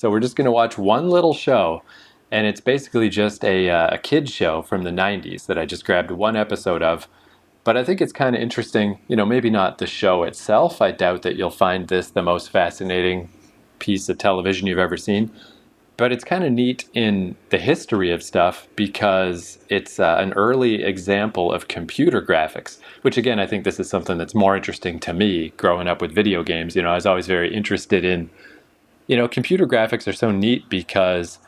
So we're just going to watch one little show, and it's basically just a kid's show from the 90s that I just grabbed one episode of. But I think it's kind of interesting, maybe not the show itself. I doubt that you'll find this the most fascinating piece of television you've ever seen. But it's kind of neat in the history of stuff because it's an early example of computer graphics, which again, I think this is something that's more interesting to me growing up with video games. I was always very interested in, computer graphics are so neat because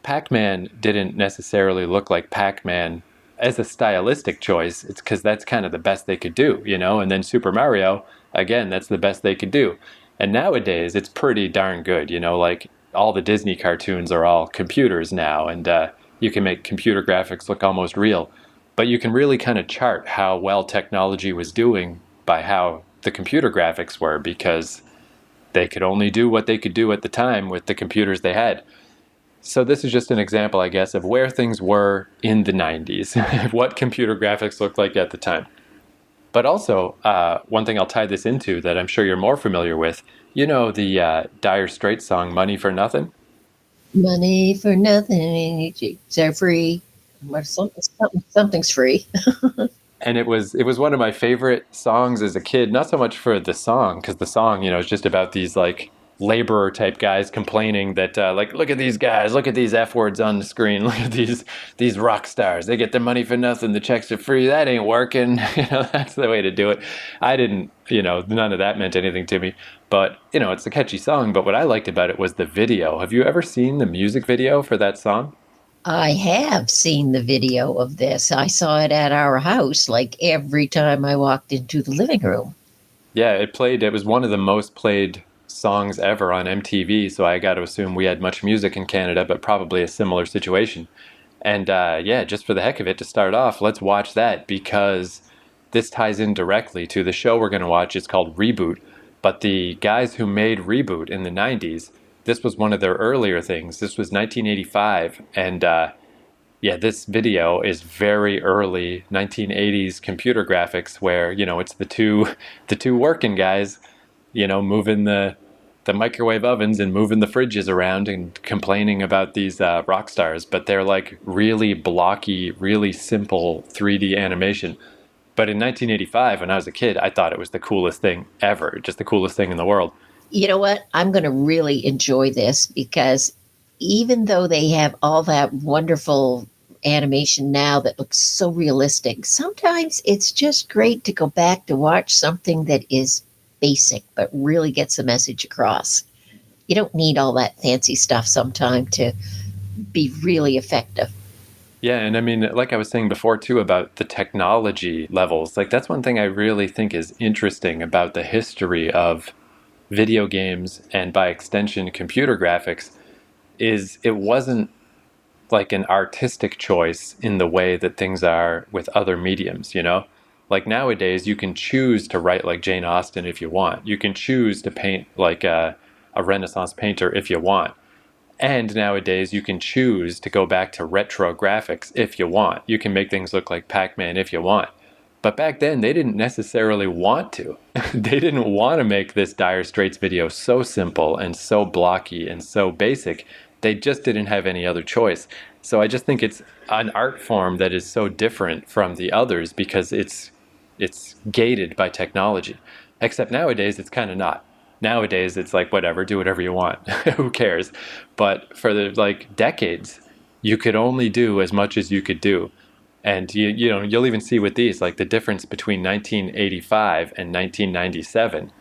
Pac-Man didn't necessarily look like Pac-Man as a stylistic choice. It's because that's kind of the best they could do, and then Super Mario, again, that's the best they could do. And nowadays, it's pretty darn good, like all the Disney cartoons are all computers now, and you can make computer graphics look almost real. But you can really kind of chart how well technology was doing by how the computer graphics were, because they could only do what they could do at the time with the computers they had. So this is just an example, I guess, of where things were in the 90s, what computer graphics looked like at the time. But also, one thing I'll tie this into that I'm sure you're more familiar with, the Dire Straits song, Money for Nothing? Money for nothing, they're free. Something's free. And it was one of my favorite songs as a kid, not so much for the song, because the song, is just about these like laborer type guys complaining that look at these guys, look at these F words on the screen, look at these rock stars, they get their money for nothing, the checks are free, that ain't working. That's the way to do it. I didn't, none of that meant anything to me, but it's a catchy song. But what I liked about it was the video. Have you ever seen the music video for that song? I have seen the video of this. I saw it at our house like every time I walked into the living room. Yeah, it was one of the most played songs ever on MTV, so I got to assume we had much music in Canada, but probably a similar situation. And yeah, just for the heck of it, to start off, let's watch that because this ties in directly to the show we're going to watch. It's called Reboot, but the guys who made Reboot in the 90s, this was one of their earlier things. This was 1985, and yeah, this video is very early 1980s computer graphics where, it's the two working guys, moving the microwave ovens and moving the fridges around and complaining about these rock stars, but they're like really blocky, really simple 3D animation. But in 1985, when I was a kid, I thought it was the coolest thing ever, just the coolest thing in the world. You know what? I'm going to really enjoy this because even though they have all that wonderful animation now that looks so realistic, sometimes it's just great to go back to watch something that is basic but really gets the message across. You don't need all that fancy stuff sometime to be really effective. Yeah, and I mean, like I was saying before too about the technology levels, like that's one thing I really think is interesting about the history of video games and by extension computer graphics is it wasn't like an artistic choice in the way that things are with other mediums, Like nowadays, you can choose to write like Jane Austen if you want. You can choose to paint like a Renaissance painter if you want. And nowadays, you can choose to go back to retro graphics if you want. You can make things look like Pac-Man if you want. But back then, they didn't necessarily want to. They didn't want to make this Dire Straits video so simple and so blocky and so basic. They just didn't have any other choice. So I just think it's an art form that is so different from the others because it's gated by technology. Except nowadays, it's kind of not. Nowadays, it's like, whatever, do whatever you want. Who cares? But for the like decades, you could only do as much as you could do. And you'll even see with these, like the difference between 1985 and 1997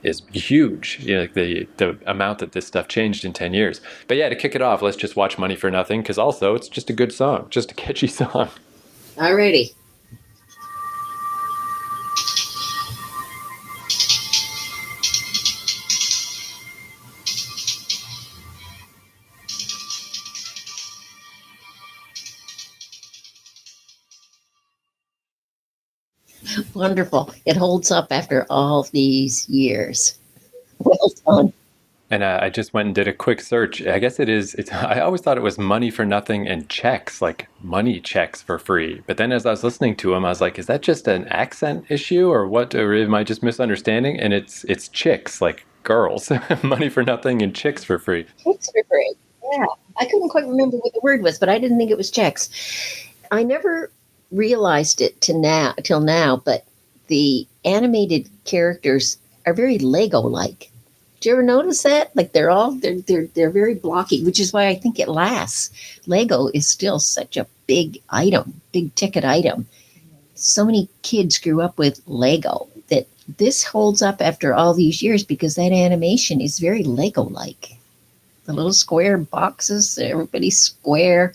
is huge. Like the amount that this stuff changed in 10 years. But yeah, to kick it off, let's just watch Money for Nothing, because also it's just a good song, just a catchy song. Alrighty. Wonderful. It holds up after all these years. Well done. And I just went and did a quick search. I guess I always thought it was Money for Nothing and checks, like money checks for free. But then as I was listening to him, I was like, is that just an accent issue or what? Or am I just misunderstanding? And it's chicks, like girls, money for nothing and chicks for free. Checks for free. Yeah. I couldn't quite remember what the word was, but I didn't think it was checks. I never realized it till now, but the animated characters are very Lego like. Do you ever notice that? Like they're very blocky, which is why I think it lasts. Lego is still such a big item, big ticket item. So many kids grew up with Lego that this holds up after all these years because that animation is very Lego like. The little square boxes, everybody's square.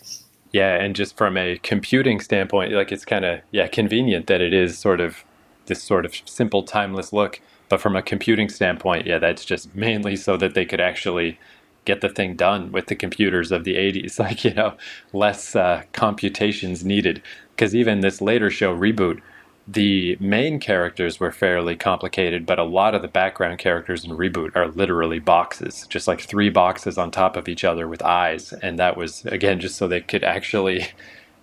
Yeah, and just from a computing standpoint, like it's kind of convenient that it is sort of this sort of simple, timeless look. But from a computing standpoint, yeah, that's just mainly so that they could actually get the thing done with the computers of the 80s. Like, less computations needed. Because even this later show, Reboot, the main characters were fairly complicated, but a lot of the background characters in Reboot are literally boxes, just like three boxes on top of each other with eyes. And that was, again, just so they could actually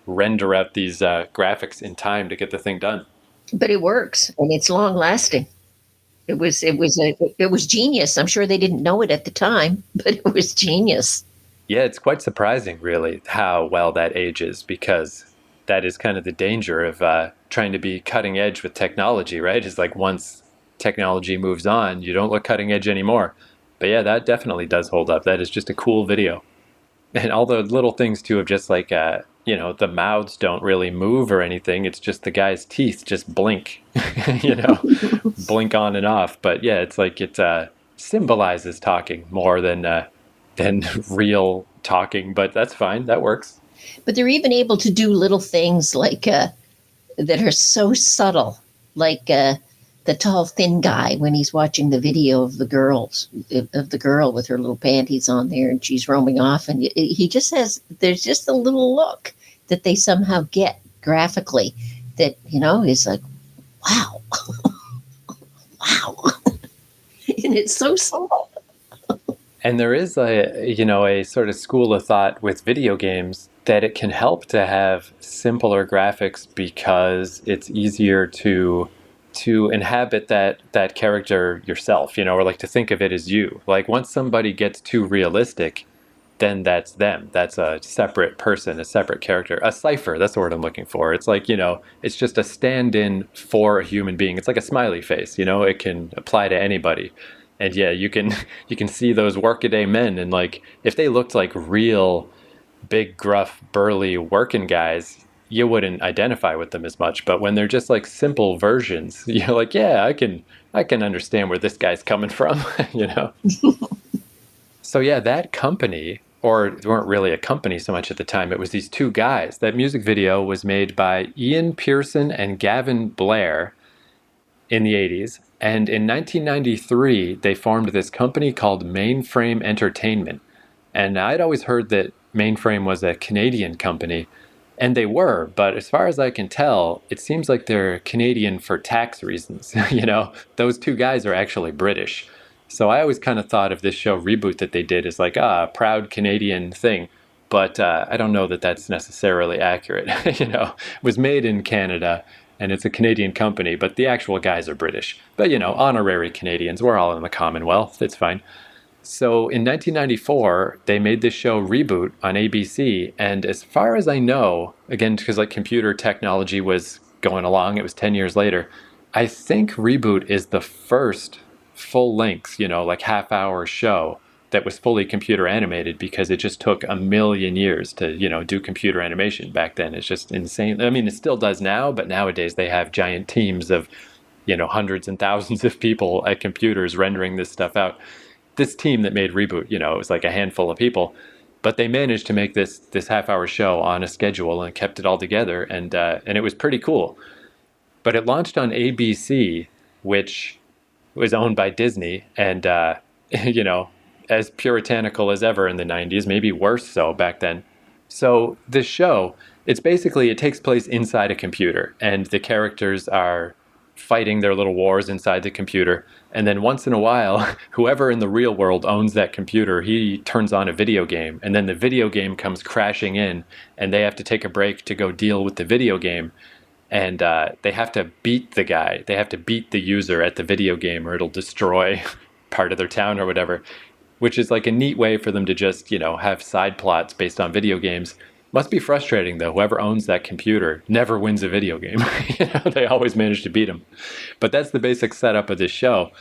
render out these graphics in time to get the thing done. But it works and it's long lasting. It was genius. I'm sure they didn't know it at the time, but it was genius. Yeah, it's quite surprising, really, how well that ages, because that is kind of the danger of trying to be cutting edge with technology, right? Is like once technology moves on, you don't look cutting edge anymore. But yeah, that definitely does hold up. That is just a cool video. And all the little things too of just like, the mouths don't really move or anything. It's just the guy's teeth just blink, you know, blink on and off. But yeah, it's like it symbolizes talking more than real talking. But that's fine. That works. But they're even able to do little things like that are so subtle, like the tall, thin guy when he's watching the video of the girl with her little panties on there, and she's roaming off, and he just has. There's just a little look that they somehow get graphically that is like, wow, wow, and it's so subtle. And there is a sort of school of thought with video games that it can help to have simpler graphics because it's easier to inhabit that character yourself, or like to think of it as you. Like once somebody gets too realistic, then that's them. That's a separate person, a separate character, a cipher. That's the word I'm looking for. It's like, it's just a stand-in for a human being. It's like a smiley face, it can apply to anybody. And yeah, you can see those workaday men, and like if they looked like real big, gruff, burly working guys, you wouldn't identify with them as much. But when they're just like simple versions, you're like, yeah, I can understand where this guy's coming from, So yeah, that company, or they weren't really a company so much at the time, it was these two guys. That music video was made by Ian Pearson and Gavin Blair in the 80s. And in 1993, they formed this company called Mainframe Entertainment. And I'd always heard that Mainframe was a Canadian company, and they were, but as far as I can tell, it seems like they're Canadian for tax reasons. Those two guys are actually British. So I always kind of thought of this show Reboot that they did as like a proud Canadian thing. But I don't know that that's necessarily accurate. It was made in Canada, and it's a Canadian company, but the actual guys are British. But, honorary Canadians, we're all in the Commonwealth. It's fine. So in 1994, they made this show Reboot on ABC. And as far as I know, again, because like computer technology was going along, it was 10 years later, I think Reboot is the first full length, like half-hour show that was fully computer animated, because it just took a million years to, do computer animation back then. It's just insane. I mean, it still does now, but nowadays they have giant teams of, hundreds and thousands of people at computers rendering this stuff out. This team that made Reboot, it was like a handful of people, but they managed to make this half-hour show on a schedule and kept it all together, and it was pretty cool. But it launched on ABC, which was owned by Disney, and as puritanical as ever in the 90s, maybe worse so back then. So this show, it takes place inside a computer, and the characters are fighting their little wars inside the computer. And then once in a while, whoever in the real world owns that computer, he turns on a video game, and then the video game comes crashing in, and they have to take a break to go deal with the video game. And they have to beat the guy. They have to beat the user at the video game, or it'll destroy part of their town or whatever, which is like a neat way for them to just, have side plots based on video games. Must be frustrating though. Whoever owns that computer never wins a video game. They always manage to beat them. But that's the basic setup of this show.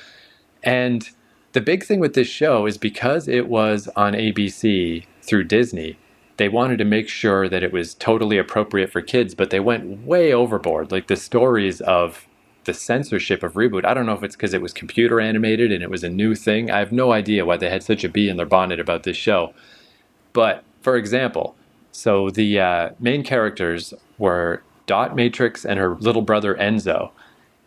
And the big thing with this show is because it was on ABC through Disney, they wanted to make sure that it was totally appropriate for kids, but they went way overboard. Like the stories of the censorship of Reboot, I don't know if it's because it was computer animated and it was a new thing. I have no idea why they had such a bee in their bonnet about this show. But for example, so the main characters were Dot Matrix and her little brother Enzo.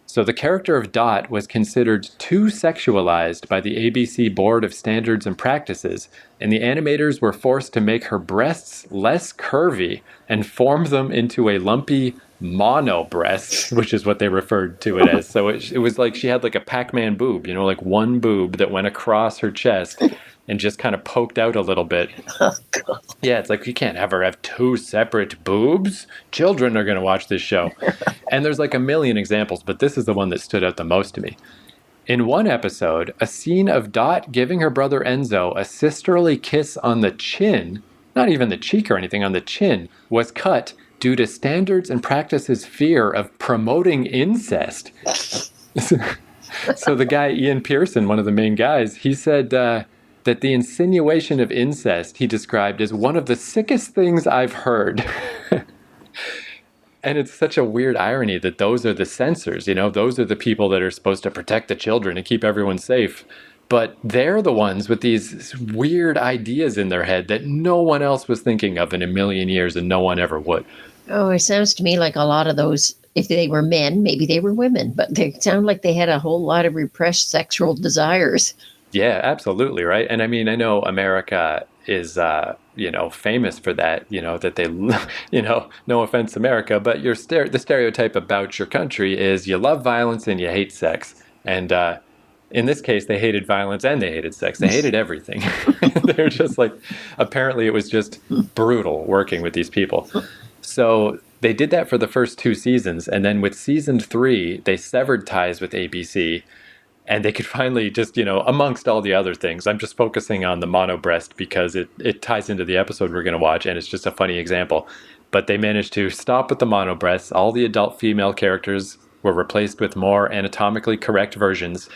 So the character of Dot was considered too sexualized by the ABC Board of Standards and Practices, and the animators were forced to make her breasts less curvy and form them into a lumpy mono breast, which is what they referred to it as. So it was like she had like a Pac-Man boob, like one boob that went across her chest and just kind of poked out a little bit. Oh, God. Yeah, it's like you can't ever have two separate boobs. Children are going to watch this show. And there's like a million examples, but this is the one that stood out the most to me. In one episode, a scene of Dot giving her brother Enzo a sisterly kiss on the chin, not even the cheek or anything, on the chin, was cut due to standards and practices' fear of promoting incest. So the guy, Ian Pearson, one of the main guys, he said that the insinuation of incest he described as one of the sickest things I've heard. And it's such a weird irony that those are the censors, those are the people that are supposed to protect the children and keep everyone safe. But they're the ones with these weird ideas in their head that no one else was thinking of in a million years and no one ever would. Oh, it sounds to me like a lot of those, if they were men, maybe they were women, but they sound like they had a whole lot of repressed sexual desires. Yeah, absolutely, right? And I mean, I know America is, famous for that, that they, no offense, America, but the stereotype about your country is you love violence and you hate sex. And in this case, they hated violence and they hated sex. They hated everything. They're just like, apparently it was just brutal working with these people. So they did that for the first 2 seasons. And then with season 3, they severed ties with ABC. And they could finally just, amongst all the other things, I'm just focusing on the mono breast because it ties into the episode we're going to watch, and it's just a funny example. But they managed to stop with the mono breasts. All the adult female characters were replaced with more anatomically correct versions.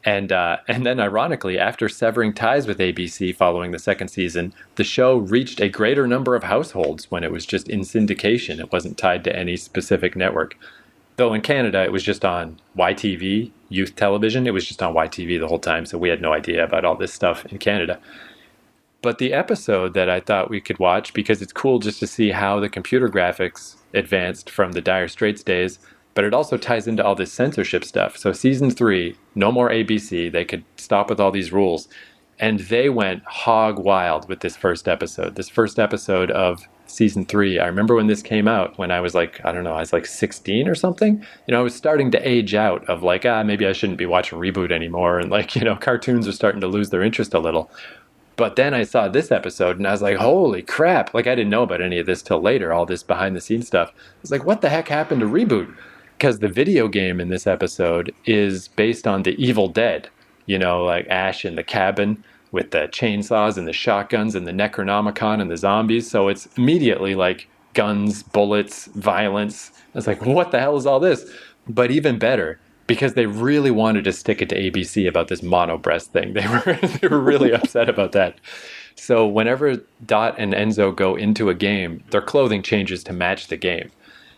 And then, ironically, after severing ties with ABC following the 2nd season, the show reached a greater number of households when it was just in syndication. It wasn't tied to any specific network. Though in Canada, it was just on YTV, youth television. It was just on YTV the whole time, so we had no idea about all this stuff in Canada. But the episode that I thought we could watch, because it's cool just to see how the computer graphics advanced from the Dire Straits days, but it also ties into all this censorship stuff. So season 3, no more ABC. They could stop with all these rules. And they went hog wild with this first episode. This first episode of season 3. I remember when this came out when I was like, I don't know, I was like 16 or something. I was starting to age out of like, maybe I shouldn't be watching Reboot anymore. And like, cartoons are starting to lose their interest a little. But then I saw this episode and I was like, holy crap. Like I didn't know about any of this till later, all this behind the scenes stuff. I was like, what the heck happened to Reboot? Because the video game in this episode is based on the Evil Dead, like Ash in the cabin with the chainsaws and the shotguns and the Necronomicon and the zombies. So it's immediately like guns, bullets, violence. I was like, what the hell is all this? But even better, because they really wanted to stick it to ABC about this mono breast thing. They were really upset about that. So whenever Dot and Enzo go into a game, their clothing changes to match the game.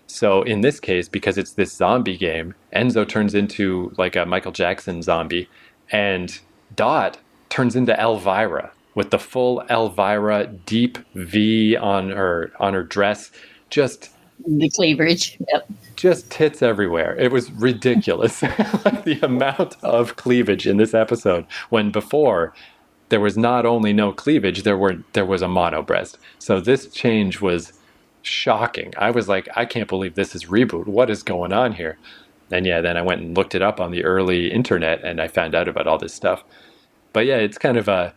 So in this case, because it's this zombie game, Enzo turns into like a Michael Jackson zombie, and Dot turns into Elvira with the full Elvira deep V on her dress. Just the cleavage. Yep. Just tits everywhere. It was ridiculous. Like the amount of cleavage in this episode, when before there was not only no cleavage, there was a mono breast. So this change was shocking. I was like, I can't believe this is Reboot. What is going on here? And yeah, then I went and looked it up on the early internet and I found out about all this stuff. But yeah, it's kind of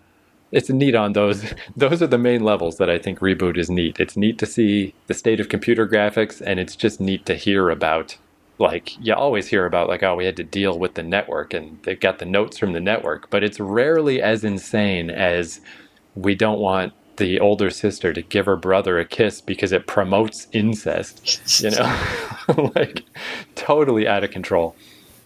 it's neat on those. Those are the main levels that I think Reboot is neat. It's neat to see the state of computer graphics, and it's just neat to hear about like you always hear about like, oh, we had to deal with the network and they've got the notes from the network, but it's rarely as insane as we don't want the older sister to give her brother a kiss because it promotes incest, you know? Like totally out of control.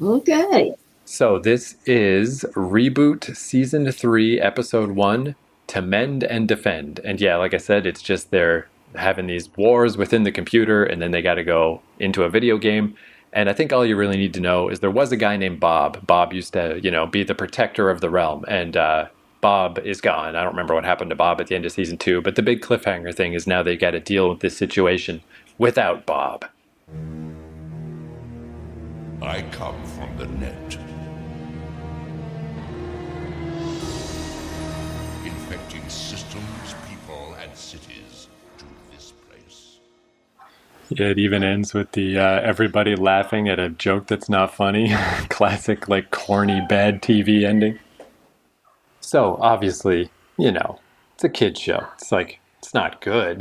Okay. So this is Reboot Season 3, Episode 1, To Mend and Defend. And yeah, like I said, it's just they're having these wars within the computer, and then they got to go into a video game. And I think all you really need to know is there was a guy named Bob. Bob used to, be the protector of the realm. And Bob is gone. I don't remember what happened to Bob at the end of Season 2, but the big cliffhanger thing is now they got to deal with this situation without Bob. I come from the net. Infecting systems, people, and cities to this place. Yeah, it even ends with the everybody laughing at a joke that's not funny. Classic, like, corny, bad TV ending. So, obviously, it's a kid's show. It's like, it's not good.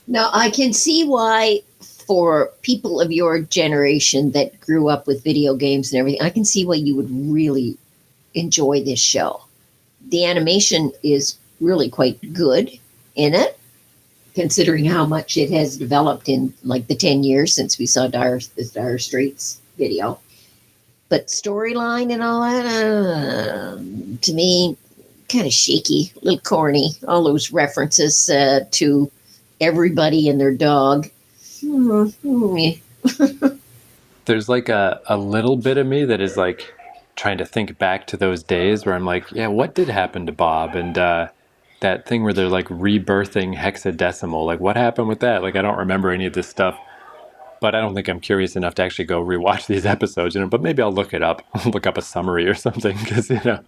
Now, I can see why, for people of your generation that grew up with video games and everything, I can see why you would really enjoy this show. The animation is really quite good in it, considering how much it has developed in like the 10 years since we saw the Dire Straits video. But storyline and all that, to me, kind of shaky, a little corny. All those references to everybody and their dog. There's like a little bit of me that is like trying to think back to those days where I'm like, yeah, what did happen to Bob? And that thing where they're like rebirthing hexadecimal, like what happened with that? Like I don't remember any of this stuff, but I don't think I'm curious enough to actually go rewatch these episodes, but maybe I'll look it up, look up a summary or something, because, but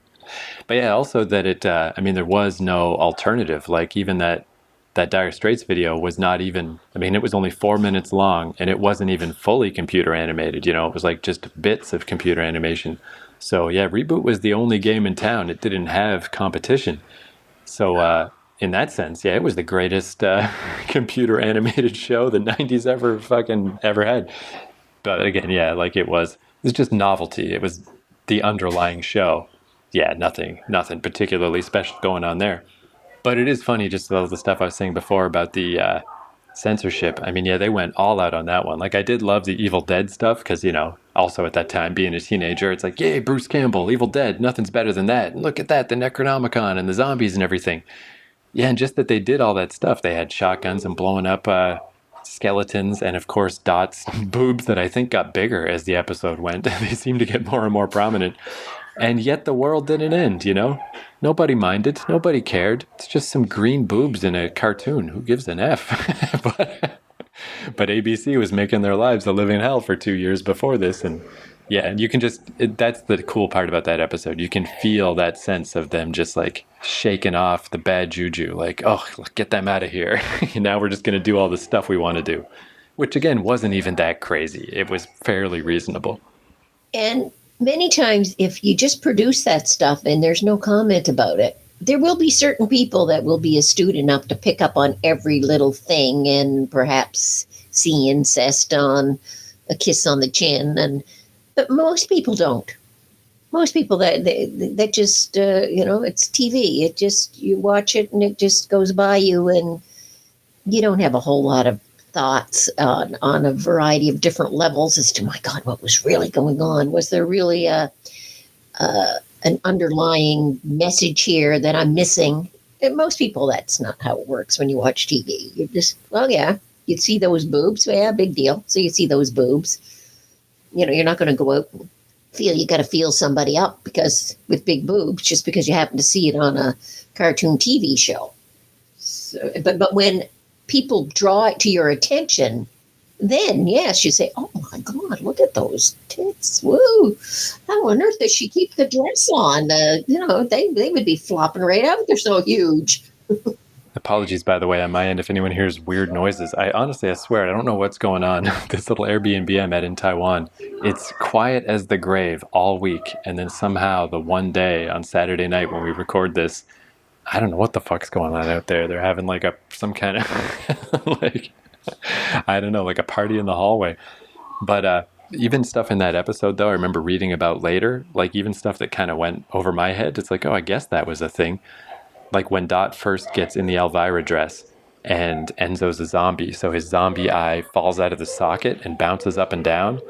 yeah, also that there was no alternative. Like even that Dire Straits video was not even, it was only 4 minutes long and it wasn't even fully computer animated, it was like just bits of computer animation. So yeah, Reboot was the only game in town. It didn't have competition. So in that sense, yeah, it was the greatest computer animated show the 90s ever had. But again, yeah, like it was just novelty. It was the underlying show. Yeah, nothing particularly special going on there. But it is funny, just all the stuff I was saying before about the censorship. Yeah, they went all out on that one. Like, I did love the Evil Dead stuff because, also at that time, being a teenager, it's like, yay, Bruce Campbell, Evil Dead, nothing's better than that. And look at that, the Necronomicon and the zombies and everything. Yeah, and just that they did all that stuff. They had shotguns and blowing up skeletons and, of course, Dot's boobs that I think got bigger as the episode went. They seemed to get more and more prominent. And yet the world didn't end, Nobody minded. Nobody cared. It's just some green boobs in a cartoon. Who gives an F? but ABC was making their lives a living hell for 2 years before this. And yeah, and you can that's the cool part about that episode. You can feel that sense of them just like shaking off the bad juju. Like, oh, get them out of here. Now we're just going to do all the stuff we want to do. Which again, wasn't even that crazy. It was fairly reasonable. And many times, if you just produce that stuff and there's no comment about it, there will be certain people that will be astute enough to pick up on every little thing and perhaps see incest on a kiss on the chin. But most people don't. Most people that just it's TV. It just, you watch it and it just goes by you, and you don't have a whole lot of thoughts on a variety of different levels as to, my God, what was really going on? Was there really an underlying message here that I'm missing? And most people, that's not how it works when you watch TV. You just, well, yeah, you see those boobs. Yeah, big deal. So you see those boobs. You're not going to go out and you got to feel somebody up because with big boobs, just because you happen to see it on a cartoon TV show. So, but when people draw it to your attention, then yes, you say, oh my God, look at those tits. Woo. How on earth does she keep the dress on? They would be flopping right out. They're so huge. Apologies, by the way, on my end, if anyone hears weird noises. I swear, I don't know what's going on. This little Airbnb I'm at in Taiwan, it's quiet as the grave all week. And then somehow the one day on Saturday night when we record this, I don't know what the fuck's going on out there. They're having like some kind of like, I don't know, like a party in the hallway. But even stuff in that episode, though, I remember reading about later, like even stuff that kind of went over my head. It's like, oh, I guess that was a thing. Like when Dot first gets in the Elvira dress and Enzo's a zombie, so his zombie eye falls out of the socket and bounces up and down.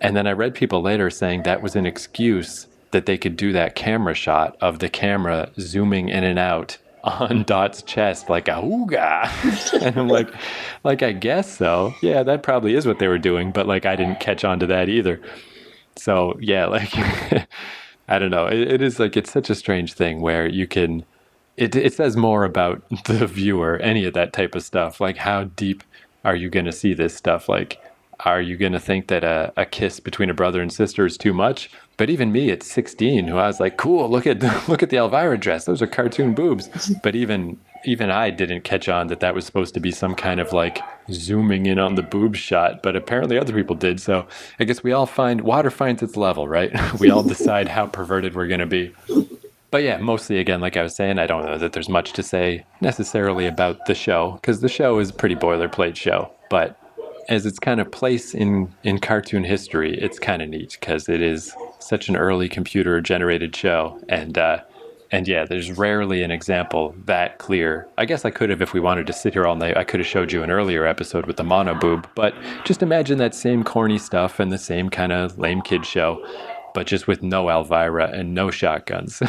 And then I read people later saying that was an excuse that they could do that camera shot of the camera zooming in and out on Dot's chest like a ooga. And I'm like, I guess so. Yeah, that probably is what they were doing, but like I didn't catch on to that either. So yeah, like I don't know. It is like it's such a strange thing where you can it says more about the viewer, any of that type of stuff. Like how deep are you gonna see this stuff? Like are you going to think that a kiss between a brother and sister is too much? But even me at 16, who I was like, cool, look at the Elvira dress. Those are cartoon boobs. But even I didn't catch on that was supposed to be some kind of like zooming in on the boob shot. But apparently other people did. So I guess we all water finds its level, right? We all decide how perverted we're going to be. But yeah, mostly, again, like I was saying, I don't know that there's much to say necessarily about the show, because the show is a pretty boilerplate show. But as its kind of place in cartoon history, it's kind of neat because it is such an early computer-generated show. And yeah, there's rarely an example that clear. I guess I could have, if we wanted to sit here all night, I could have showed you an earlier episode with the mono boob. But just imagine that same corny stuff and the same kind of lame kid show, but just with no Elvira and no shotguns.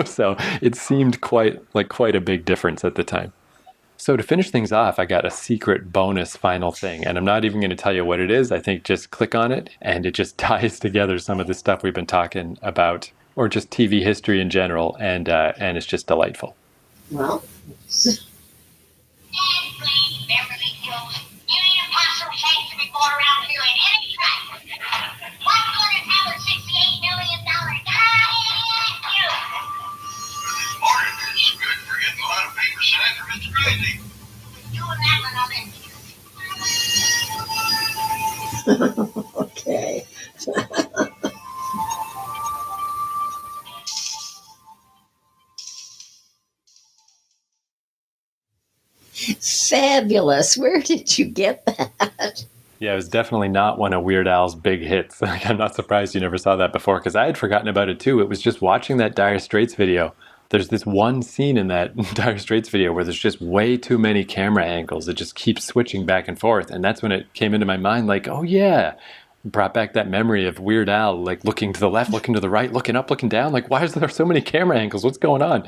So it seemed quite a big difference at the time. So to finish things off, I got a secret bonus final thing, and I'm not even going to tell you what it is. I think just click on it, and it just ties together some of the stuff we've been talking about, or just TV history in general, and it's just delightful. Well, okay. Fabulous. Where did you get that? Yeah, it was definitely not one of Weird Al's big hits. Like, I'm not surprised you never saw that before, because I had forgotten about it too. It was just watching that Dire Straits video. There's this one scene in that Dire Straits video where there's just way too many camera angles. It just keeps switching back and forth. And that's when it came into my mind, like, oh yeah, brought back that memory of Weird Al, like looking to the left, looking to the right, looking up, looking down. Like, why is there so many camera angles? What's going on?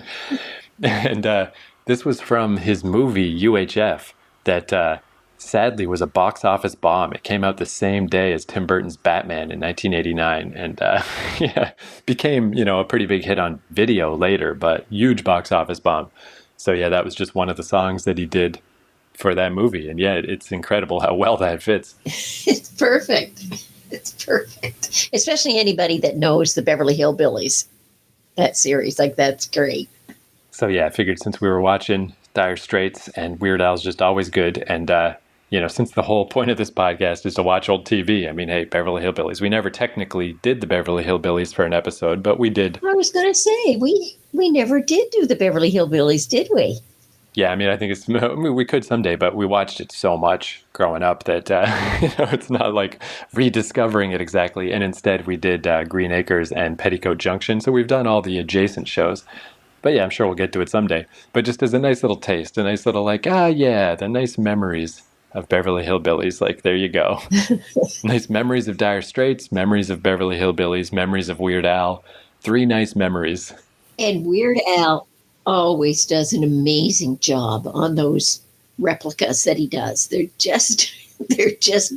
And this was from his movie UHF that sadly was a box office bomb. It came out the same day as Tim Burton's Batman in 1989, and yeah, became a pretty big hit on video later, but huge box office bomb. So yeah, that was just one of the songs that he did for that movie, and yeah, it's incredible how well that fits. It's perfect. It's perfect, especially anybody that knows the Beverly Hillbillies, that series. Like, that's great. So yeah, I figured since we were watching Dire Straits and Weird Al's just always good, and since the whole point of this podcast is to watch old TV, I mean, hey, Beverly Hillbillies. We never technically did the Beverly Hillbillies for an episode, but we did. I was going to say, we never did do the Beverly Hillbillies, did we? Yeah, I mean, I think we could someday, but we watched it so much growing up that it's not like rediscovering it exactly. And instead, we did Green Acres and Petticoat Junction, so we've done all the adjacent shows. But yeah, I'm sure we'll get to it someday. But just as a nice little taste, a nice little the nice memories of Beverly Hillbillies. Like, there you go. Nice memories of Dire Straits, memories of Beverly Hillbillies, memories of Weird Al. 3 nice memories. And Weird Al always does an amazing job on those replicas that he does. They're just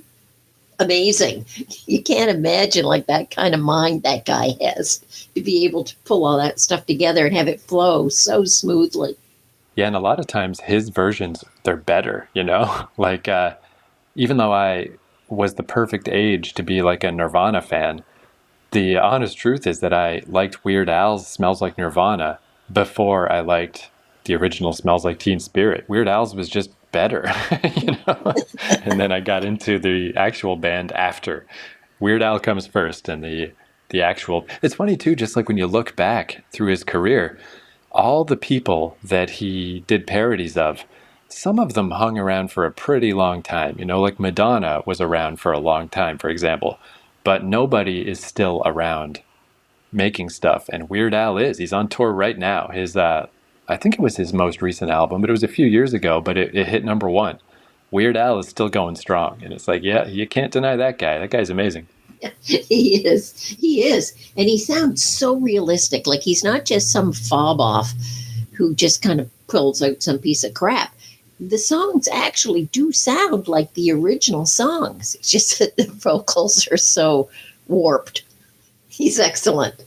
amazing. You can't imagine like that kind of mind that guy has to be able to pull all that stuff together and have it flow so smoothly. Yeah, and a lot of times his versions, they're better, Like, even though I was the perfect age to be like a Nirvana fan, the honest truth is that I liked Weird Al's Smells Like Nirvana before I liked the original Smells Like Teen Spirit. Weird Al's was just better, And then I got into the actual band after. Weird Al comes first, and the actual... It's funny, too, just like when you look back through his career, all the people that he did parodies of, some of them hung around for a pretty long time. You know, like Madonna was around for a long time, for example, but nobody is still around making stuff. And Weird Al is. He's on tour right now. I think it was his most recent album, but it was a few years ago, but it hit number one. Weird Al is still going strong. And it's like, yeah, you can't deny that guy. That guy's amazing. He is. He is. And he sounds so realistic. Like he's not just some fob off who just kind of pulls out some piece of crap. The songs actually do sound like the original songs. It's just that the vocals are so warped. He's excellent.